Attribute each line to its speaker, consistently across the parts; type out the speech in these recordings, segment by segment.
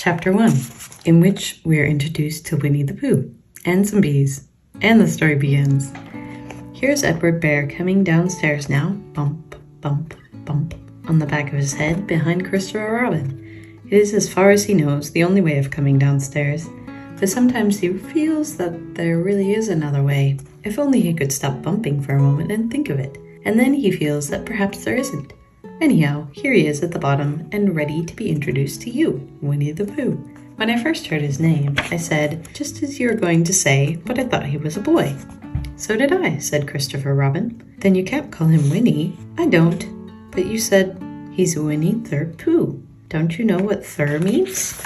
Speaker 1: Chapter 1, in which we are introduced to Winnie-the-Pooh and some bees, and the story begins. Here's Edward Bear coming downstairs now, bump, bump, bump, on the back of his head behind Christopher Robin. It is, as far as he knows, the only way of coming downstairs, but sometimes he feels that there really is another way, if only he could stop bumping for a moment and think of it, and then he feels that perhaps there isn't. Anyhow, here he is at the bottom and ready to be introduced to you, Winnie-the-Pooh. When I first heard his name, I said, just as you were going to say, but I thought he was a boy. So did I, said Christopher Robin. Then you can't call him Winnie. I don't. But you said, he's Winnie-the-Pooh. Don't you know what "thir" means?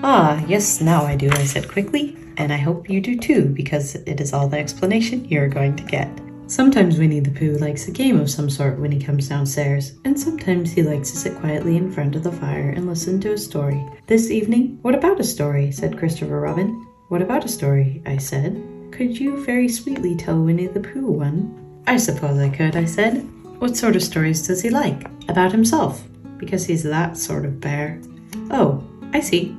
Speaker 1: Ah, yes, now I do, I said quickly, and I hope you do too, because it is all the explanation you're going to get. Sometimes Winnie-the-Pooh likes a game of some sort when he comes downstairs, and sometimes he likes to sit quietly in front of the fire and listen to a story. This evening, what about a story? Said Christopher Robin. What about a story? I said. Could you very sweetly tell Winnie-the-Pooh one? I suppose I could, I said. What sort of stories does he like? About himself, because he's that sort of bear. Oh, I see.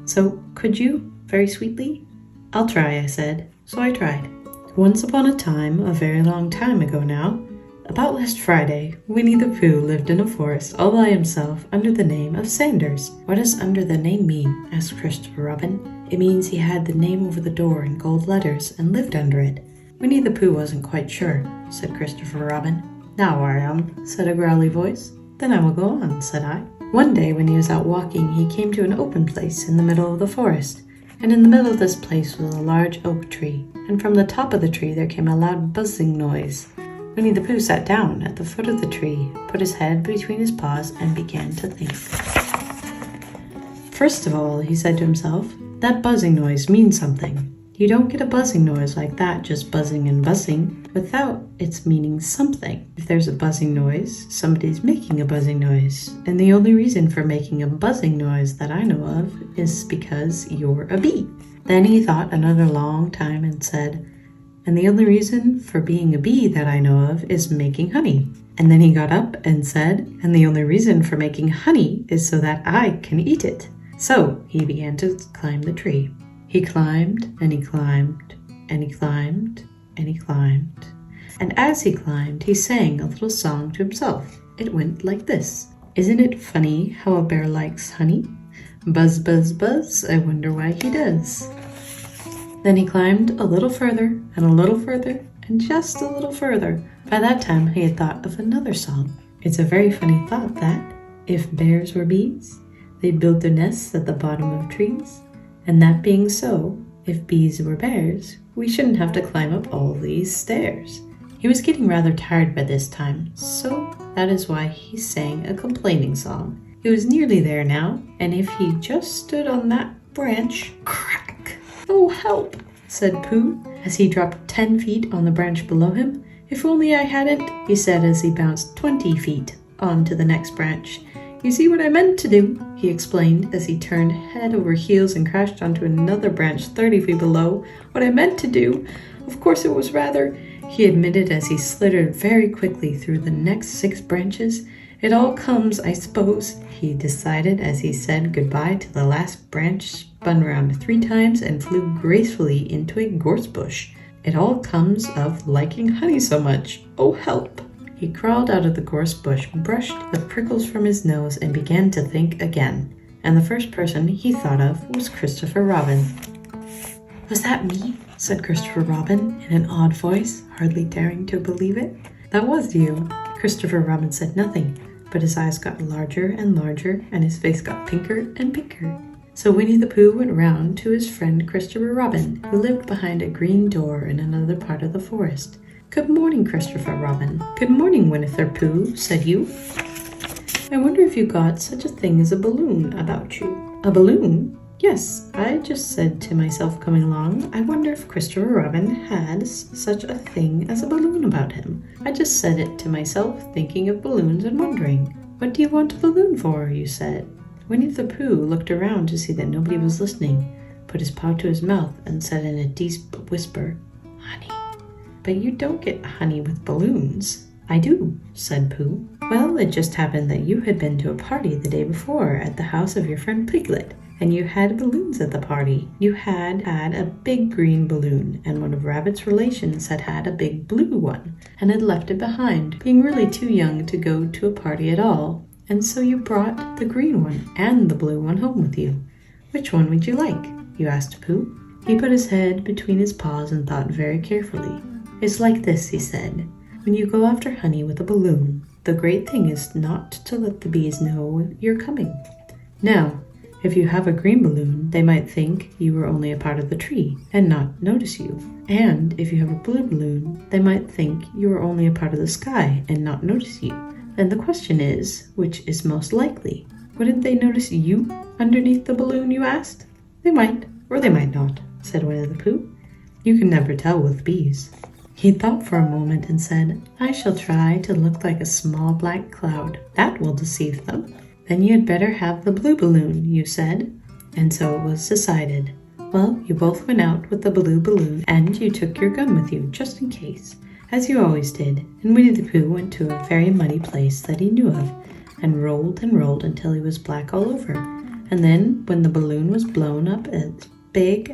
Speaker 1: So, could you, very sweetly? I'll try, I said. So I tried. Once upon a time, a very long time ago now, about last Friday, Winnie-the-Pooh lived in a forest all by himself under the name of Sanders. What does under the name mean? Asked Christopher Robin. It means he had the name over the door in gold letters and lived under it. Winnie-the-Pooh wasn't quite sure, said Christopher Robin. Now I am, said a growly voice. Then I will go on, said I. One day when he was out walking, he came to an open place in the middle of the forest. And in the middle of this place was a large oak tree, and from the top of the tree there came a loud buzzing noise. Winnie-the-Pooh sat down at the foot of the tree, put his head between his paws, and began to think. First of all, he said to himself, that buzzing noise means something. You don't get a buzzing noise like that just buzzing and buzzing without its meaning something. If there's a buzzing noise, somebody's making a buzzing noise. And the only reason for making a buzzing noise that I know of is because you're a bee. Then he thought another long time and said, and the only reason for being a bee that I know of is making honey. And then he got up and said, and the only reason for making honey is so that I can eat it. So he began to climb the tree. He climbed, and he climbed, and he climbed, and he climbed. And as he climbed, he sang a little song to himself. It went like this. Isn't it funny how a bear likes honey? Buzz, buzz, buzz, I wonder why he does. Then he climbed a little further, and a little further, and just a little further. By that time, he had thought of another song. It's a very funny thought that, if bears were bees, they'd build their nests at the bottom of trees. And that being so, if bees were bears, we shouldn't have to climb up all these stairs. He was getting rather tired by this time, so that is why he sang a complaining song. He was nearly there now, and if he just stood on that branch, crack! Oh, help, said Pooh, as he dropped 10 feet on the branch below him. If only I hadn't, he said as he bounced 20 feet on to the next branch. You see what I meant to do, he explained as he turned head over heels and crashed onto another branch 30 feet below. What I meant to do? Of course it was rather, he admitted as he slithered very quickly through the next 6 branches. It all comes, I suppose, he decided as he said goodbye to the last branch, spun around 3 times and flew gracefully into a gorse bush. It all comes of liking honey so much. Oh, help! He crawled out of the gorse bush, brushed the prickles from his nose, and began to think again. And the first person he thought of was Christopher Robin. Was that me? Said Christopher Robin in an odd voice, hardly daring to believe it. That was you. Christopher Robin said nothing, but his eyes got larger and larger, and his face got pinker and pinker. So Winnie-the-Pooh went round to his friend Christopher Robin, who lived behind a green door in another part of the forest. Good morning, Christopher Robin. Good morning, Winnie-the-Pooh, said you. I wonder if you got such a thing as a balloon about you. A balloon? Yes, I just said to myself coming along, I wonder if Christopher Robin had such a thing as a balloon about him. I just said it to myself, thinking of balloons and wondering. What do you want a balloon for, you said. Winnie-the-Pooh looked around to see that nobody was listening, put his paw to his mouth, and said in a deep whisper, Honey. But you don't get honey with balloons. I do, said Pooh. Well, it just happened that you had been to a party the day before at the house of your friend Piglet, and you had balloons at the party. You had a big green balloon, and one of Rabbit's relations had a big blue one, and had left it behind, being really too young to go to a party at all. And so you brought the green one and the blue one home with you. Which one would you like? You asked Pooh. He put his head between his paws and thought very carefully. It's like this, he said. When you go after honey with a balloon, the great thing is not to let the bees know you're coming. Now, if you have a green balloon, they might think you were only a part of the tree and not notice you. And if you have a blue balloon, they might think you were only a part of the sky and not notice you. Then the question is, which is most likely? Wouldn't they notice you underneath the balloon, you asked? They might, or they might not, said Winnie-the-Pooh. You can never tell with bees. He thought for a moment and said, I shall try to look like a small black cloud. That will deceive them. Then you had better have the blue balloon, you said. And so it was decided. Well, you both went out with the blue balloon, and you took your gun with you, just in case, as you always did. And Winnie-the-Pooh went to a very muddy place that he knew of, and rolled until he was black all over. And then, when the balloon was blown up as big,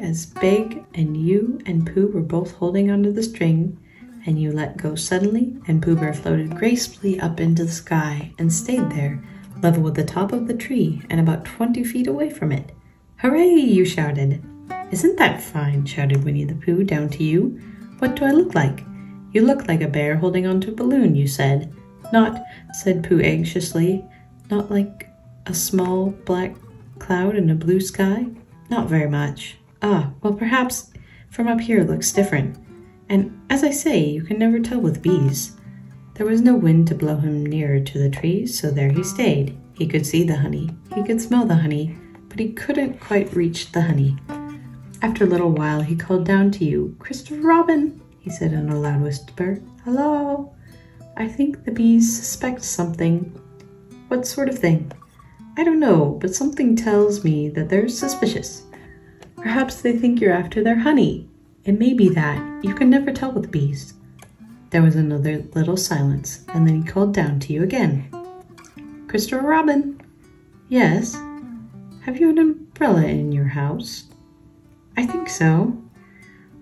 Speaker 1: and you and Pooh were both holding onto the string, and you let go suddenly, and Pooh Bear floated gracefully up into the sky and stayed there, level with the top of the tree and about 20 feet away from it. Hooray, you shouted. Isn't that fine, shouted Winnie-the-Pooh down to you. What do I look like? You look like a bear holding onto a balloon, you said. Not, said Pooh anxiously, not like a small black cloud in a blue sky? Not very much. Ah, well perhaps from up here it looks different. And as I say, you can never tell with bees. There was no wind to blow him nearer to the trees, so there he stayed. He could see the honey, he could smell the honey, but he couldn't quite reach the honey. After a little while he called down to you. Christopher Robin, he said in a loud whisper. Hello? I think the bees suspect something. What sort of thing? I don't know, but something tells me that they're suspicious. Perhaps they think you're after their honey. It may be that. You can never tell with bees. There was another little silence, and then he called down to you again. Christopher Robin. Yes? Have you an umbrella in your house? I think so.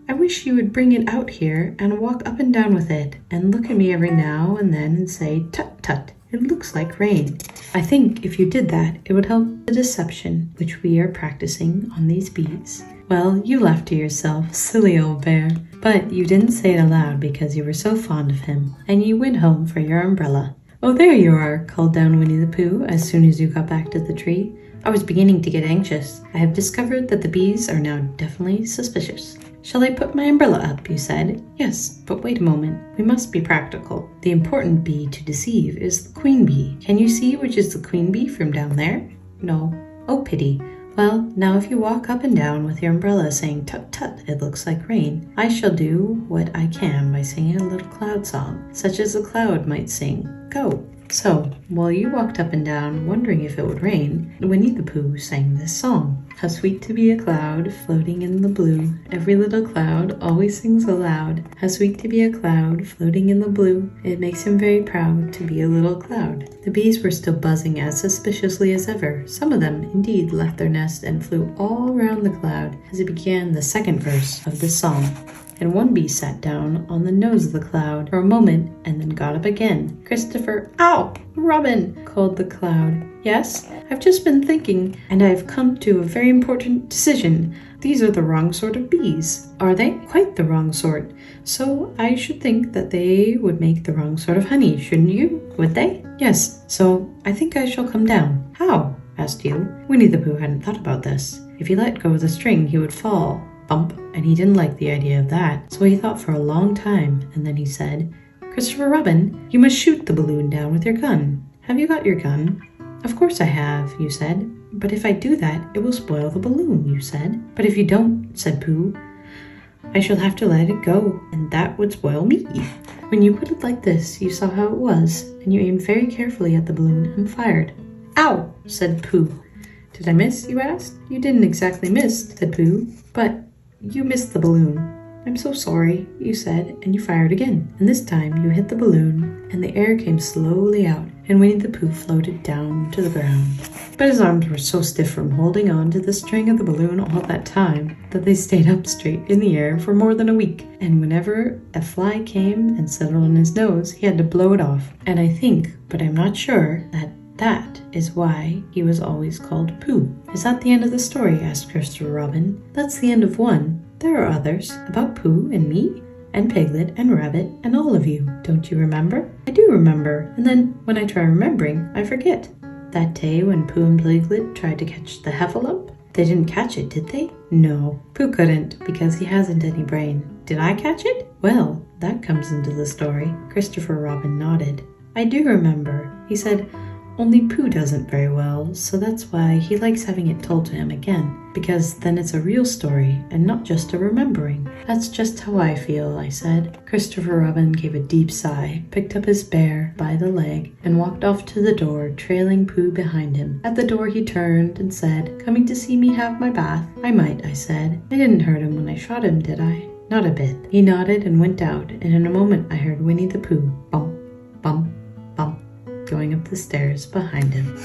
Speaker 1: I wish you would bring it out here and walk up and down with it, and look at me every now and then and say, tut tut, it looks like rain. I think if you did that, it would help the deception which we are practicing on these bees. Well, you laughed to yourself, silly old bear, but you didn't say it aloud because you were so fond of him, and you went home for your umbrella. Oh, there you are, called down Winnie-the-Pooh as soon as you got back to the tree. I was beginning to get anxious. I have discovered that the bees are now definitely suspicious. Shall I put my umbrella up, you said. Yes, but wait a moment. We must be practical. The important bee to deceive is the queen bee. Can you see which is the queen bee from down there? No. Oh, pity. Well, now if you walk up and down with your umbrella saying, tut tut, it looks like rain, I shall do what I can by singing a little cloud song, such as a cloud might sing. Go. So, while you walked up and down, wondering if it would rain, Winnie-the-Pooh sang this song. How sweet to be a cloud, floating in the blue. Every little cloud always sings aloud. How sweet to be a cloud, floating in the blue. It makes him very proud to be a little cloud. The bees were still buzzing as suspiciously as ever. Some of them, indeed, left their nest and flew all around the cloud as it began the second verse of the song. And one bee sat down on the nose of the cloud for a moment and then got up again. Christopher, ow! Robin, called the cloud. Yes, I've just been thinking, and I've come to a very important decision. These are the wrong sort of bees. Are they? Quite the wrong sort. So I should think that they would make the wrong sort of honey, shouldn't you? Would they? Yes, so I think I shall come down. How? Asked you. Winnie-the-Pooh hadn't thought about this. If he let go of the string, he would fall. Bump, and he didn't like the idea of that, so he thought for a long time, and then he said, Christopher Robin, you must shoot the balloon down with your gun. Have you got your gun? Of course I have, you said. But if I do that, it will spoil the balloon, you said. But if you don't, said Pooh, I shall have to let it go, and that would spoil me. When you put it like this, you saw how it was, and you aimed very carefully at the balloon and fired. Ow, said Pooh. Did I miss, you asked? You didn't exactly miss, said Pooh, but you missed the balloon. I'm so sorry, you said, and you fired again. And this time you hit the balloon, and the air came slowly out, and Winnie-the-Pooh floated down to the ground. But his arms were so stiff from holding on to the string of the balloon all that time that they stayed up straight in the air for more than a week. And whenever a fly came and settled on his nose, he had to blow it off. And I think, but I'm not sure, that is why he was always called Pooh. Is that the end of the story? Asked Christopher Robin. That's the end of one. There are others, about Pooh and me, and Piglet and Rabbit and all of you. Don't you remember? I do remember, and then when I try remembering, I forget. That day when Pooh and Piglet tried to catch the heffalump, they didn't catch it, did they? No, Pooh couldn't, because he hasn't any brain. Did I catch it? Well, that comes into the story. Christopher Robin nodded. I do remember. He said, only Pooh doesn't very well, so that's why he likes having it told to him again, because then it's a real story and not just a remembering. That's just how I feel, I said. Christopher Robin gave a deep sigh, picked up his bear by the leg, and walked off to the door, trailing Pooh behind him. At the door he turned and said, coming to see me have my bath? I might, I said. I didn't hurt him when I shot him, did I? Not a bit. He nodded and went out, and in a moment I heard Winnie-the-Pooh bump, bump, bump, going up the stairs behind him.